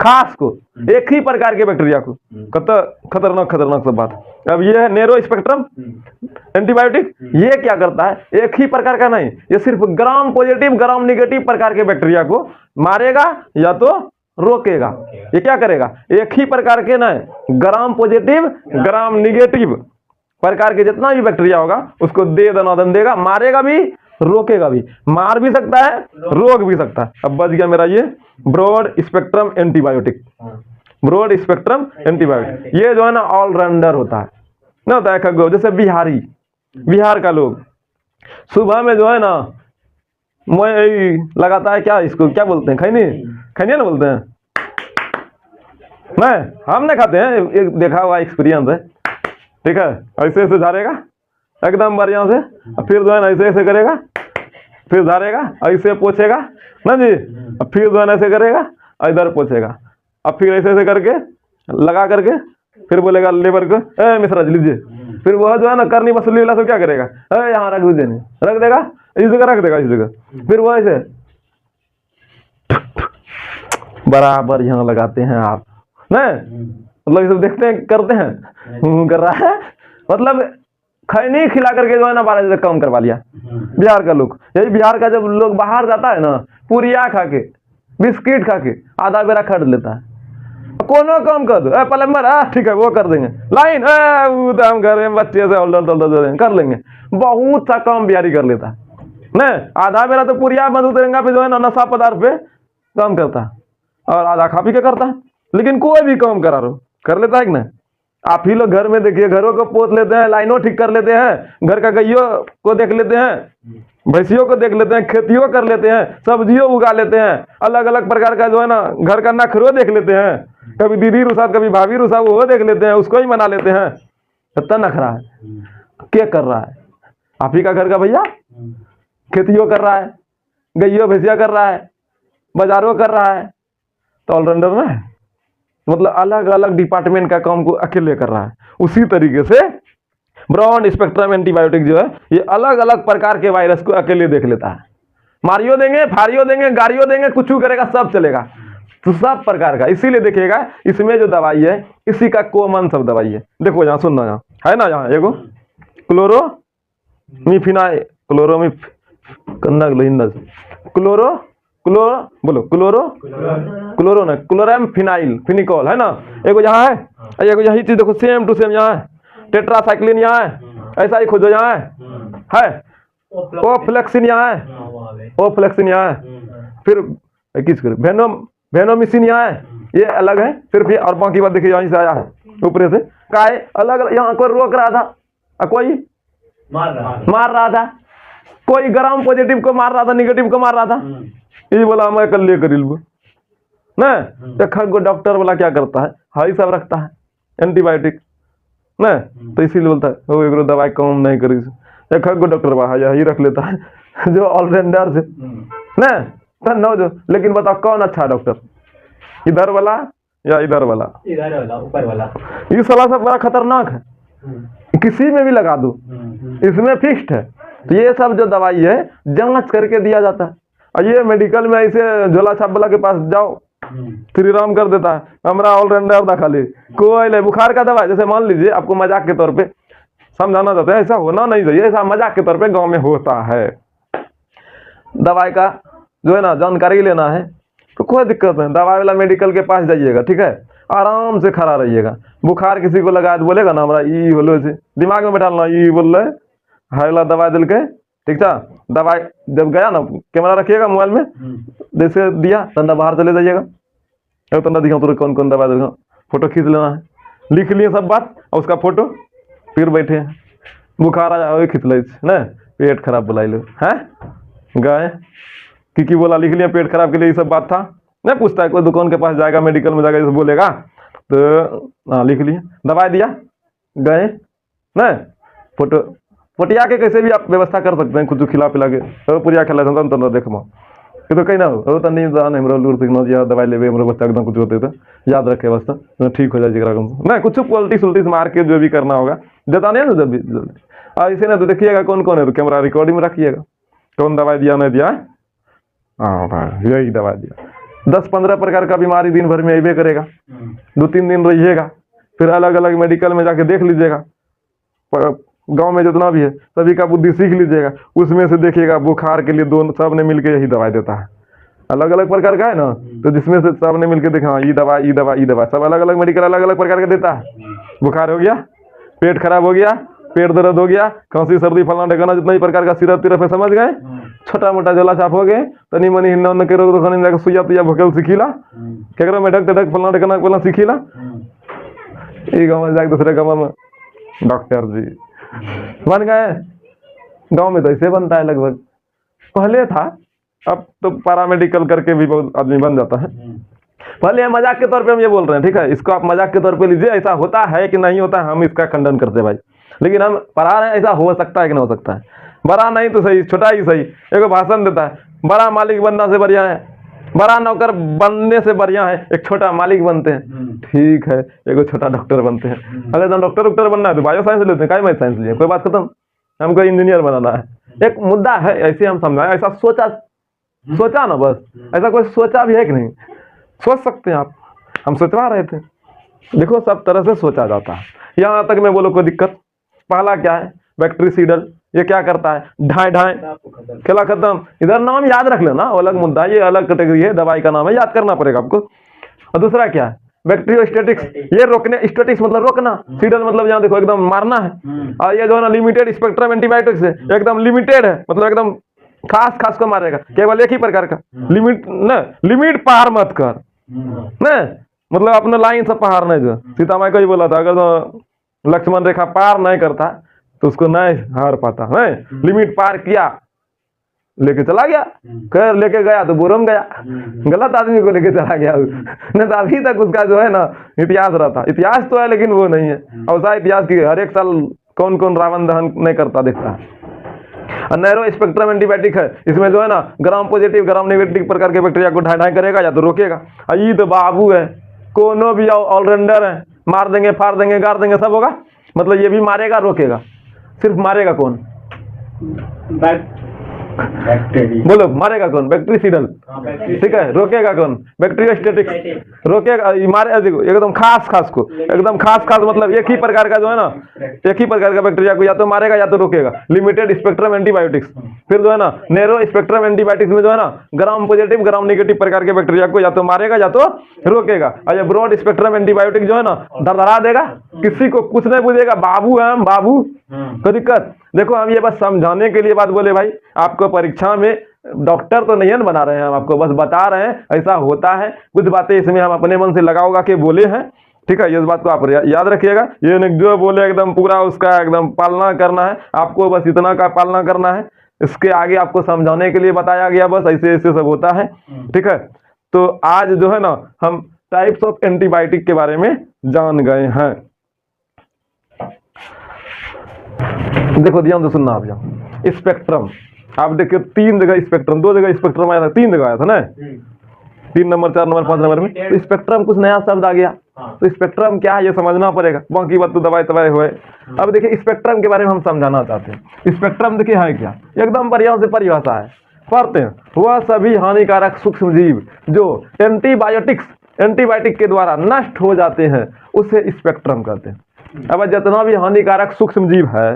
खास को, एक ही प्रकार के बैक्टीरिया को। खतरनाक सब बात। अब ये है नैरो स्पेक्ट्रम एंटीबायोटिक, ये क्या करता है, एक ही प्रकार का नहीं, ये सिर्फ ग्राम पॉजिटिव ग्राम निगेटिव प्रकार के बैक्टीरिया को मारेगा या तो रोकेगा। ये क्या करेगा, एक ही प्रकार के नहीं, ग्राम पॉजिटिव ग्राम निगेटिव प्रकार के जितना भी बैक्टीरिया होगा उसको दे दनादन देगा, मारेगा भी रोकेगा भी, मार भी सकता है रोक भी सकता है। अब बच गया मेरा ये broad spectrum antibiotic, broad spectrum antibiotic. ये जो है ना ऑलराउंडर होता है ना, होता है खगो। जैसे बिहार का लोग सुबह में जो है ना लगाता है, क्या इसको क्या बोलते हैं, खैनी ना बोलते हैं, नहीं हम नहीं खाते हैं, एक देखा हुआ एक्सपीरियंस है, ठीक है। ऐसे ऐसे झाड़ेगा एकदम बढ़िया से, फिर जो है ना ऐसे ऐसे करेगा, फिर झाड़ेगा, ऐसे पोछेगा ना जी, फिर जो है ना ऐसे करेगा, इधर पोछेगा, अब फिर ऐसे ऐसे करके लगा करके फिर बोलेगा लेबर को, ए मिश्रा जी लीजिए। फिर वह जो है ना करनी वसूली वाला सब क्या करेगा, यहाँ रख दीजिए, रख देगा, इस जगह रख देगा, इस जगह। फिर वो ऐसे बराबर यहाँ लगाते हैं आप, नहीं मतलब ये सब देखते हैं, करते हैं, कर रहा है, मतलब खैनी खिला करके जो है ना 12 बजे तक काम करवा लिया बिहार का लोग। यही बिहार का जब लोग बाहर जाता है ना, पूरिया खा के बिस्किट खा के आधा बेरा खरीद लेता है, कोनो काम कर दो, प्लम्बर ठीक है वो कर देंगे, लाइन वो तो हम घर में बच्चे से होल्डर कर लेंगे। बहुत सा काम बिहारी कर लेता है न। आधा मेरा तो पुरिया मधु तिरंगा पे जो है ना नशा पदार्थ पे काम करता है, और आधा खा पी के करता है। लेकिन कोई भी काम करा रो कर लेता है कि नहीं। आप ही लोग घर में देखिए, घरों को पोत लेते हैं, लाइनों ठीक कर लेते हैं, घर का गैयों को देख लेते हैं, भैंसियों को देख लेते हैं, खेतियों कर लेते हैं, सब्जियों उगा लेते हैं, अलग अलग प्रकार का जो है ना घर का नखरो देख लेते हैं। कभी दीदी रुसा, कभी भाभी रुसा, वो देख लेते हैं, उसको ही मना लेते हैं। कितना नखरा है, क्या कर रहा है? आप ही का घर का भैया खेतियों कर रहा है, गैयों भैंसिया कर रहा है, बाजारों कर रहा है, तो ऑलराउंडर ना है। मतलब अलग अलग डिपार्टमेंट का काम को अकेले कर रहा है। उसी तरीके से ब्रॉड स्पेक्ट्रम एंटीबायोटिक जो है ये अलग अलग प्रकार के वायरस को अकेले देख लेता है। मारियो देंगे, फारियो देंगे, गाड़ियों देंगे, कुछ करेगा, सब चलेगा। तो सब प्रकार का, इसीलिए देखिएगा इसमें जो दवाई है इसी का कॉमन सब दवाई है। देखो यहाँ सुनना, यहाँ है ना, यहाँ एगो क्लोरोमिफिनाइल, क्लोरो ना क्लोरामफिनाइल फिनिकॉल है ना, एगो यहाँ है, एगो यही चीज देखो सेम टू सेम यहाँ है। टेट्रासाइक्लिन यहाँ है, ऐसा ही खोजो यहाँ है ओफ्लेक्सिन यहाँ है, ओफ्लेक्सिन यहाँ है, फिर किस वेनोमिसिन यहाँ है, ये अलग है सिर्फ ये। और बाकी बात देखिए यहीं से आया है ऊपर से का है अलग अलग। यहाँ कोई रोक रहा था, कोई मार रहा था, कोई ग्राम पॉजिटिव को मार रहा था, निगेटिव को मार रहा था। ये बोला मैं कल ले कर ना, एक डॉक्टर वाला क्या करता है, हाई सब रखता है एंटीबायोटिक ना, तो इसीलिए बोलता है वो एक दवाई काम नहीं करी। एक डॉक्टर वहाँ ही रख लेता है जो ऑलराउंडर से ना नो जो। लेकिन बताओ कौन अच्छा डॉक्टर, इधर वाला या इधर वाला? ऊपर वाला। ये सलाह सब बड़ा खतरनाक है, किसी में भी लगा दो, इसमें फिक्स्ड है। तो ये सब जो दवाई है जांच करके दिया जाता है। और ये मेडिकल में ऐसे झोला छाप वाला के पास जाओ, श्री राम कर देता है, हमारा ऑलराउंडर दिखा ले। कोई नहीं, बुखार का दवा जैसे मान लीजिए आपको मजाक के तौर पे समझाना चाहते हैं, ऐसा होना नहीं चाहिए, ऐसा मजाक के तौर पे गांव में होता है। दवाई का जो है ना जानकारी लेना है तो कोई दिक्कत नहीं, दवाई वाला मेडिकल के पास जाइएगा, ठीक है, आराम से खड़ा रहिएगा। बुखार किसी को लगा तो बोलेगा ना हमारा ई बोलो से, दिमाग में बैठाना ई बोल रहे हाई वाला दवाई दिल के, ठीक था। दवाई जब गया ना, कैमरा रखिएगा मोबाइल में, जैसे दिया तंदा बाहर चले जाइएगा, तंदा दिखाऊँ तो कौन कौन दवाई दिखाऊँ, फोटो खींच लेना है, लिख लिए सब बात और उसका फोटो, फिर बैठे बुखार आ जाए खींच ले ना, पेट खराब बुलाई लो है गए की बोला, लिख लिया पेट खराब के लिए ये सब बात था। नहीं पूछता है, कोई दुकान के पास जाएगा, मेडिकल में जाएगा, जैसे बोलेगा तो हाँ लिख लिया, दवाई दिया गए ना, फोटो पोटिया के कैसे भी आप व्यवस्था कर सकते हैं, कुछ खिला पिला के पुरिया खिला तो देखो ये तो कहीं ना हो तो नहीं जान हमरा लूर सिग्नल दिया दवाई लेवे, हमरा बच्चा एकदम कुछ होते तो याद रखे बस, तो ठीक हो जाए ना, कुछ पॉलिटिक्स उल्टिक्स मार के जो भी करना होगा देता नहीं है ना जल्दी जल्दी। और इसे ना तो देखिएगा कौन कौन है, तो कैमरा रिकॉर्डिंग में रखिएगा कौन दवाई दिया नहीं दिया। हाँ भाई यही दवाई दिया, 10-15 प्रकार का बीमारी दिन भर में अबे करेगा, 2-3 दिन रहिएगा, फिर अलग अलग मेडिकल में जाके देख लीजिएगा, गांव में जितना भी है सभी का बुद्धि सीख लीजिएगा, उसमें से देखिएगा बुखार के लिए दोनों सब ने मिलकर यही दवाई देता है। अलग अलग प्रकार का है ना, तो जिसमें से सब ने मिलकर देखा ये दवाई सब अलग अलग मेडिकल अलग अलग प्रकार का देता है। बुखार हो गया, पेट खराब हो गया, पेट दर्द हो गया, खांसी सर्दी फलाना ढकाना जितना ही प्रकार का सिरप तिरप है समझ गए, छोटा मोटा झोला छाप हो गए, तनी मनी हिन्ना के रोग तो जाकर सुइया तुया भोकल सीखीला, केकरा में ढक तड़क फलाना ढकाना बोला सीखीला। ये गाँव में जाके दूसरे गाँव में डॉक्टर जी बन गए। गांव में तो ऐसे बनता है लगभग, पहले था, अब तो पैरामेडिकल करके भी बहुत आदमी बन जाता है। पहले मजाक के तौर पे हम ये बोल रहे हैं, ठीक है, इसको आप मजाक के तौर पे लीजिए, ऐसा होता है कि नहीं होता है हम इसका खंडन करते हैं भाई, लेकिन हम पढ़ा रहे हैं ऐसा हो सकता है कि नहीं हो सकता है। बड़ा नहीं तो सही, छोटा ही सही, एक भाषण देता है, बड़ा मालिक बनना से बढ़िया है, बड़ा नौकर बनने से बढ़िया है एक छोटा मालिक बनते हैं, ठीक है, एक छोटा डॉक्टर बनते हैं। अगर हम डॉक्टर बनना है तो बायो साइंस लेते हैं, काय मैथ साइंस लिए, कोई बात खत्म, हमको इंजीनियर बनाना है। एक मुद्दा है ऐसे हम समझाएं, ऐसा सोचा ना बस, ऐसा कोई सोचा भी है कि नहीं, सोच सकते हैं आप, हम सोचवा रहे थे, देखो सब तरह से सोचा जाता है। यहाँ तक मैं बोलो कोई दिक्कत। पहला क्या है, बैक्टीरिसीडल, ये क्या करता है, ढाई खेला खत्म। इधर नाम याद रख लेना, अलग मुद्दा, ये अलग कैटेगरी है, दवाई का नाम है, याद करना पड़ेगा आपको। और दूसरा क्या है, बैक्टीरियोस्टैटिक्स ये रोकने, स्टैटिक्स मतलब रोकना, सीडल मतलब यहाँ देखो एकदम मारना है। और ये जो है ना लिमिटेड स्पेक्ट्रम एंटीबायोटिक्स है, एकदम लिमिटेड है, मतलब एकदम खास खास को मारेगा, केवल एक ही प्रकार का। लिमिट पार मत कर न, मतलब अपने लाइन से पार नहीं। जो सीता माई को ही बोला था, अगर तो लक्ष्मण रेखा पार नहीं करता तो उसको नहीं हार पाता है। लिमिट पार किया, लेके चला गया, कर लेके गया तो बुरम गया, गलत आदमी को लेके चला गया। नहीं तो अभी तक उसका जो है ना इतिहास रहता, इतिहास तो है लेकिन वो नहीं है। और सा इतिहास की हर एक साल कौन कौन रावण दहन नहीं करता दिखता है। नैरो स्पेक्ट्रम एंटीबायोटिक है, इसमें जो है ना ग्राम पॉजिटिव ग्राम नेगेटिव प्रकार के बैक्टीरिया को ढाई करेगा या तो रोकेगा। ये तो बाबू है, कोनो भी ऑलराउंडर है, मार देंगे फाड़ देंगे गाड़ देंगे सब होगा। मतलब ये भी मारेगा रोकेगा, सिर्फ मारेगा कौन? बैक्टीरिया बोलो मारेगा कौन? बैक्टीरिसीडल, ठीक है। रोकेगा कौन? बैक्टीरियोस्टैटिक्स रोकेगा, मारे देखो एकदम खास खास को, एकदम खास खास मतलब एक ही प्रकार का जो है ना, एक ही प्रकार का बैक्टीरिया को या तो मारेगा या तो रोकेगा। लिमिटेड स्पेक्ट्रम एंटीबायोटिक्स, फिर जो है ना नैरो स्पेक्ट्रम एंटीबायोटिक्स में जो है ना ग्राम पॉजिटिव ग्राम नेगेटिव प्रकार के बैक्टीरिया को या तो मारेगा या तो रोकेगा। और ये ब्रॉड स्पेक्ट्रम एंटीबायोटिक जो है ना धरधरा देगा, किसी को कुछ नहीं पूछेगा, बाबू है हम बाबू, कोई दिक्कत। देखो हम ये बस समझाने के लिए बात बोले भाई, आपको परीक्षा में डॉक्टर तो नहीं बना रहे हैं, हम आपको बस बता रहे हैं ऐसा होता है। कुछ बातें इसमें हम अपने मन से लगाओगा के बोले हैं, ठीक है। इस बात को आप याद रखिएगा। ये नहीं जो बोले एकदम पूरा उसका एकदम पालना करना है, आपको बस इतना का पालना करना है। इसके आगे आपको समझाने के लिए बताया गया, बस ऐसे ऐसे सब होता है, ठीक है। तो आज जो है ना हम टाइप्स ऑफ एंटीबायोटिक के बारे में जान गए हैं। देखो ध्यान से सुनना आप, जाओ स्पेक्ट्रम। आप देखिए 3 जगह स्पेक्ट्रम, 2 जगह स्पेक्ट्रम आया था, 3 जगह आया था ना, 3 नंबर 4 नंबर 5 नंबर में। तो स्पेक्ट्रम कुछ नया शब्द आ गया, तो स्पेक्ट्रम क्या है ये समझना पड़ेगा, बाकी बात तो दवाई तवाई हुए। अब देखिए स्पेक्ट्रम के बारे में हम समझाना चाहते हैं। स्पेक्ट्रम देखिए है क्या, एकदम बढ़िया से परिभाषा है, पढ़ते हैं। वह सभी हानिकारक सूक्ष्म जीव जो एंटीबायोटिक के द्वारा नष्ट हो जाते हैं उसे स्पेक्ट्रम कहते हैं। अब जितना भी हानिकारक सूक्ष्म जीव है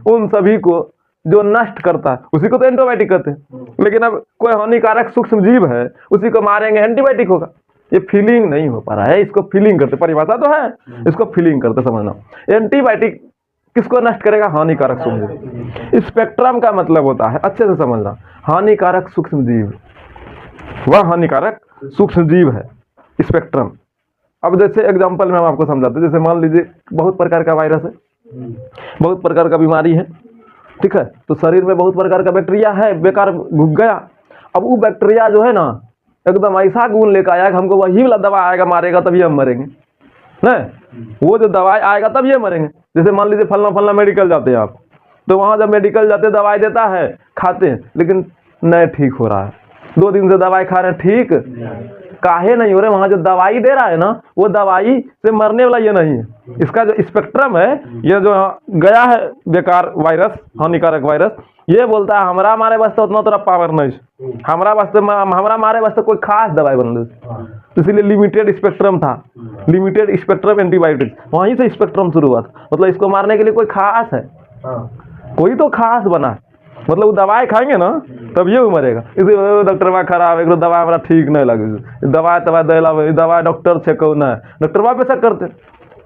उन सभी को जो नष्ट करता है उसी को तो एंटीबायोटिक कहते हैं। लेकिन अब कोई हानिकारक सूक्ष्म जीव है उसी को मारेंगे एंटीबायोटिक होगा। ये फीलिंग नहीं हो पा रहा है, इसको फीलिंग करते, परिभाषा तो है, इसको फीलिंग करते समझना। एंटीबायोटिक किसको नष्ट करेगा? हानिकारक सूक्ष्म जीव। स्पेक्ट्रम का मतलब होता है, अच्छे से समझना, हानिकारक सूक्ष्म जीव, वह हानिकारक सूक्ष्म जीव है स्पेक्ट्रम। अब जैसे एग्जांपल में हम आपको समझाते हैं, जैसे मान लीजिए बहुत प्रकार का वायरस है, बहुत प्रकार का बीमारी है, ठीक है। तो शरीर में बहुत प्रकार का बैक्टीरिया है, बेकार घुस गया। अब वो बैक्टीरिया जो है ना एकदम ऐसा गुण लेकर आया कि हमको वही वाला दवा आएगा मारेगा तभी हम मरेंगे, नहीं वो जो दवाई आएगा तब ये मरेंगे। जैसे मान लीजिए फलना मेडिकल जाते हैं आप, तो वहाँ जब मेडिकल जाते दवाई देता है, खाते हैं, लेकिन नहीं ठीक हो रहा है, 2 दिन से दवाई खा रहे हैं, ठीक काहे नहीं हो रहे? वहां जो दवाई दे रहा है ना वो दवाई से मरने वाला ये नहीं है। इसका जो स्पेक्ट्रम है, ये जो गया है बेकार वायरस, हानिकारक वायरस, ये बोलता है हमारा मारे वास्ते उतना तरह पावर नहीं, हमारा मारे वास्ते कोई खास दवाई बन रही, इसीलिए लिमिटेड स्पेक्ट्रम था, लिमिटेड स्पेक्ट्रम एंटीबायोटिक, वहीं से स्पेक्ट्रम शुरू हुआ था। मतलब इसको मारने के लिए कोई खास है, कोई तो खास बना है, मतलब वो दवाई खाएंगे ना तब ये मरेगा। इसी डॉक्टर बा खराब है, दवा हमारा ठीक नहीं लगे, दवाई दिला, दवा डॉक्टर से कौन है, डॉक्टर बा पे शक करते।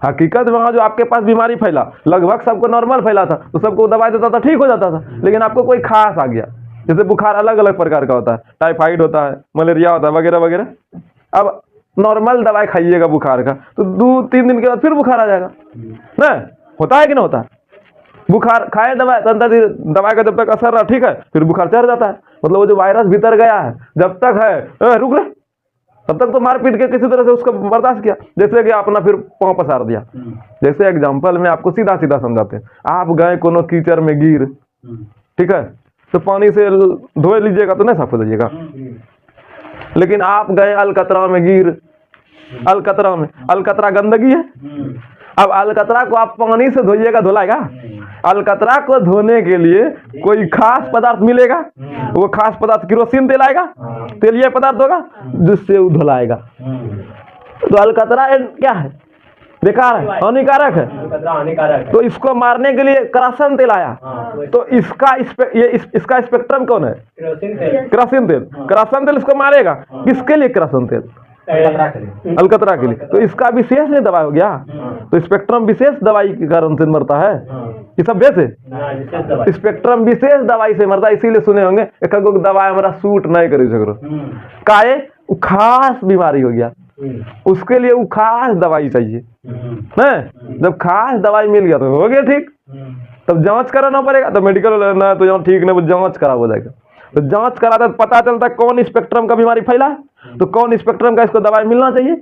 हकीकत वहाँ जो आपके पास बीमारी फैला, लगभग सबको नॉर्मल फैला था, तो सबको दवाई देता था, ठीक हो जाता था। लेकिन आपको कोई खास आ गया, जैसे बुखार अलग अलग प्रकार का होता है, टाइफाइड होता है, मलेरिया होता है, वगैरह वगैरह। अब नॉर्मल दवाई खाइएगा बुखार का, तो 2-3 दिन के बाद फिर बुखार आ जाएगा, ना होता है कि नहीं होता है? बुखार खाए दवाई, दवाई का जब तक असर रहा ठीक है, फिर बुखार चढ़ जाता है। मतलब वो जो वायरस भीतर गया है जब तक है रुक रहे, तब तक तो मार पीट के किसी तरह से उसका बर्दाश्त किया, जैसे कि अपना फिर पाँव पसार दिया। जैसे एग्जाम्पल में आपको सीधा सीधा समझाते हैं, आप गए कोनो कीचड़ में गिर, ठीक है, तो पानी से धोए लीजिएगा तो नहीं साफ हो जाइएगा। लेकिन आप गए अलकतरा में गिर, अलकतरा में, अलकतरा गंदगी है। अब अलकतरा को आप पानी से धोइएगा, धुलाएगा? अलकतरा को धोने के लिए कोई खास पदार्थ मिलेगा, वो खास पदार्थ केरोसिन तेल आएगा, तेलीय पदार्थ होगा जिससे वो धुलाएगा। तो अलकतरा क्या है? बेकार है, हानिकारक है। तो इसको मारने के लिए केरोसिन तेल आया। तो इसका स्पेक्ट्रम कौन है? केरोसिन तेल। केरोसिन तेल इसको मारेगा। किसके लिए केरोसिन तेल? अलकतरा के लिए। तो इसका विशेष नहीं दवाई हो गया, तो स्पेक्ट्रम विशेष दवाई के कारण से मरता है। ये सब वैसे स्पेक्ट्रम विशेष दवाई से मरता है, इसीलिए सुने होंगे एक दवाई हमारा सूट नहीं करी सको काहे वो खास बीमारी हो गया, उसके लिए वो खास दवाई चाहिए है। जब खास दवाई मिल गया तो हो गया ठीक, तब जांच कराना पड़ेगा। तो मेडिकल ना तो जहाँ ठीक नहीं जांच करा हो जाएगा, तो जांच कराता तो पता चलता कौन स्पेक्ट्रम का बीमारी फैला है, तो कौन स्पेक्ट्रम का इसको दवाई मिलना चाहिए।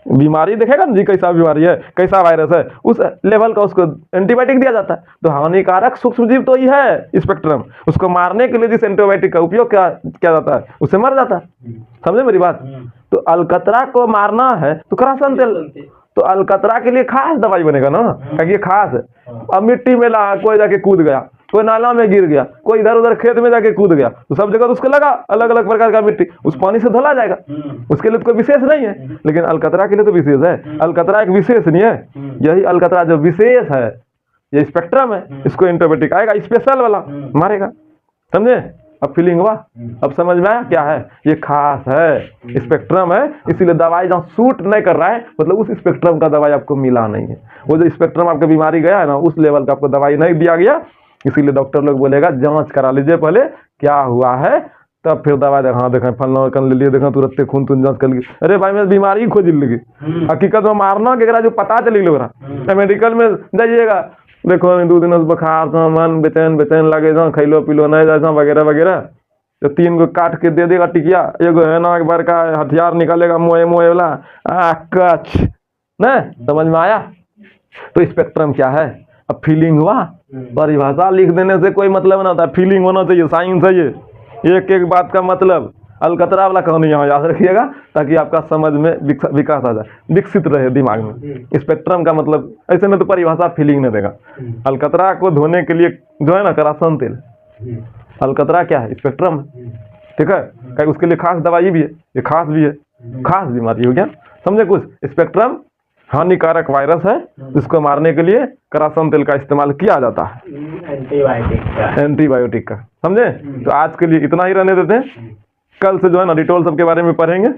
बीमारी देखेगा ना जी कैसा बीमारी है, कैसा वायरस है, उस लेवल का उसको एंटीबायोटिक दिया जाता है। तो हानिकारक सूक्ष्म जीव तो ही है स्पेक्ट्रम, उसको मारने के लिए जिस एंटीबायोटिक का उपयोग किया जाता है उससे मर जाता है। समझे मेरी बात। तो अलकतरा को मारना है तो करासन तेल, तो अलकतरा के लिए खास दवाई बनेगा ना, क्योंकि ये खास है। अब मिट्टी में ला कोई जाके कूद गया, कोई नाला में गिर गया, कोई इधर उधर खेत में जाके कूद गया, तो सब जगह तो उसको लगा अलग अलग प्रकार का मिट्टी, उस पानी से धुला जाएगा, उसके लिए तो कोई विशेष नहीं है। लेकिन अलकतरा के लिए तो विशेष है। अलकतरा एक विशेष नहीं है, यही अलकतरा जो विशेष है ये स्पेक्ट्रम है, इसको एंटीबायोटिक आएगा स्पेशल वाला मारेगा। समझे। अब फीलिंग हुआ, अब समझ में आया क्या है, ये खास है स्पेक्ट्रम है, इसीलिए दवाई जहाँ सूट नहीं कर रहा है मतलब उस स्पेक्ट्रम का दवाई आपको मिला नहीं है। वो जो स्पेक्ट्रम आपका बीमारी गया है ना उस लेवल का आपको दवाई नहीं दिया गया, इसीलिए डॉक्टर लोग बोलेगा जांच करा लीजिए पहले क्या हुआ है, तब फिर दवाई देखा। हाँ देखा फलना कर लिए, देखा तुरंत खून तुन जांच कर ली, अरे भाई मैं बीमारी खोज लगी, हकीकत में मारना केकरा जो पता चली लोग मेडिकल में जाइएगा, देखो 2 दिन बुखार था, मन बेचैन बेचैन लगे था, खैलो पिलो नहीं जाए वगैरह वगैरह, तो 3 गो काट के दे देगा टिकिया, एगो है ना एक बार का हथियार निकालेगा मोए मोए वाला कच न, समझ में आया। तो स्पेक्ट्रम क्या है, अब फीलिंग हुआ। परिभाषा लिख देने से कोई मतलब नहीं होता, फीलिंग होना चाहिए, साइंस है ये एक एक बात का मतलब। अलकतरा वाला कहानी यहाँ याद रखिएगा ताकि आपका समझ में विकास आ जाए, विकसित रहे दिमाग में। स्पेक्ट्रम का मतलब ऐसे में तो परिभाषा फीलिंग नहीं देगा। अलकतरा को धोने के लिए जो है ना करासन तेल, अलकतरा क्या है स्पेक्ट्रम, ठीक है, क्या उसके लिए खास दवाई भी है, ये खास भी है, खास बीमारी हो गया। समझे कुछ। स्पेक्ट्रम हानिकारक वायरस है जिसको मारने के लिए करासन तेल का इस्तेमाल किया जाता है, एंटीबायोटिक का। समझे। तो आज के लिए इतना ही रहने देते हैं, कल से जो है ना डिटोल सब के बारे में पढ़ेंगे,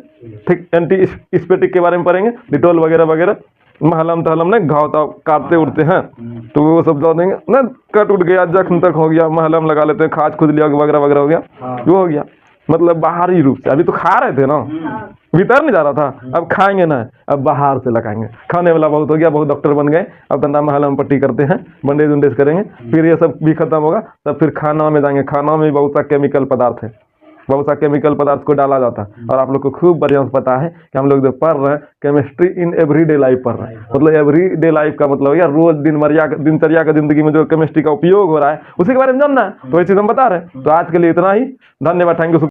ठीक, एंटी स्पेटिक के बारे में पढ़ेंगे, डिटोल वगैरह वगैरह, महलम तहलम ने घाव ताव काटते उड़ते हैं तो वो सब दो देंगे ना, कट उठ गया जख्म तक हो गया महलम लगा लेते हैं, खाज खुद लिया वगैरह वगैरह हो गया, वो हो गया। मतलब बाहरी रूप से, अभी तो खा रहे थे ना, भीतर नहीं जा रहा था, अब खाएंगे ना, अब बाहर से लगाएंगे। खाने वाला बहुत हो गया, बहुत डॉक्टर बन गए, अब धंधा महलम पट्टी करते हैं, बंडेज उंडेज करेंगे, फिर ये सब भी खत्म होगा, तब फिर खाना में जाएंगे। खाना में बहुत सा केमिकल पदार्थ है, बहुत सा केमिकल पदार्थ को डाला जाता है। और आप लोग को खूब बढ़िया से पता है कि हम लोग जो पढ़ रहे हैं केमिस्ट्री इन एवरीडे लाइफ पढ़ रहे हैं, मतलब एवरीडे लाइफ का मतलब यार रोज दिनचर्या का जिंदगी में जो केमिस्ट्री का उपयोग हो रहा है उसी के बारे में जानना है, तो ये चीज हम बता रहे हैं। तो आज के लिए इतना ही, धन्यवाद, थैंक यू।